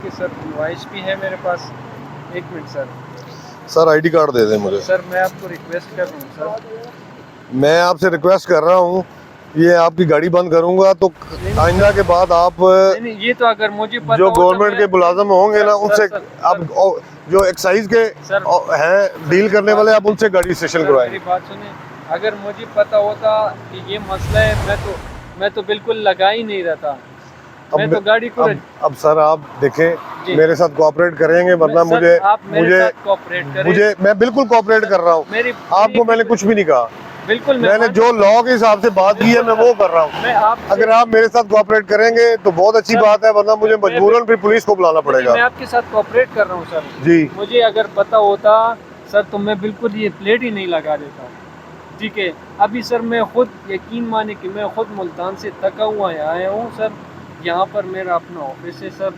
आपके sir invoice भी है मेरे पास। एक minute sir. Sir ID card दे दें मुझे। सर मैं आपको रिक्वेस्ट कर रहा हूँ सर। मैं आपसे रिक्वेस्ट कर रहा हूँ, ये आपकी गाड़ी बंद करूंगा तो आइंदा के बाद आप नहीं नहीं, ये तो अगर मुझे पता जो होता गवर्नमेंट के मुलाजम होंगे ना, उनसे सर, आप जो एक्साइज के सर, हैं डील करने वाले, आप उनसे गाड़ी स्टेशन सर करवाएंगे। मेरी बात सुने, अगर मुझे पता होता कि ये मसला है मैं तो बिल्कुल लगा ही नहीं रहता। मैं तो गाड़ी को अब सर आप देखें, मेरे साथ कोऑपरेट करेंगे, वरना सर, मुझे आप मेरे साथ कोऑपरेट करें। मैं बिल्कुल कोऑपरेट कर रहा हूँ। आपको मैंने कुछ भी नहीं कहा। बिल्कुल मैंने जो लॉ के हिसाब से बात की है मैं वो कर रहा हूँ। अगर आप मेरे साथ कोऑपरेट करेंगे तो बहुत अच्छी बात है, वरना मुझे मजबूरन फिर पुलिस को बुलाना पड़ेगा। मैं आपके साथ कोऑपरेट कर रहा हूँ सर जी। मुझे अगर पता होता सर तो मैं बिल्कुल ये प्लेट ही नहीं लगा देता। ठीक है, अभी सर मैं खुद यकीन माने कि मैं खुद मुल्तान से थका हुआ आया हूँ सर। यहाँ पर मेरा अपना ऑफिस है सर।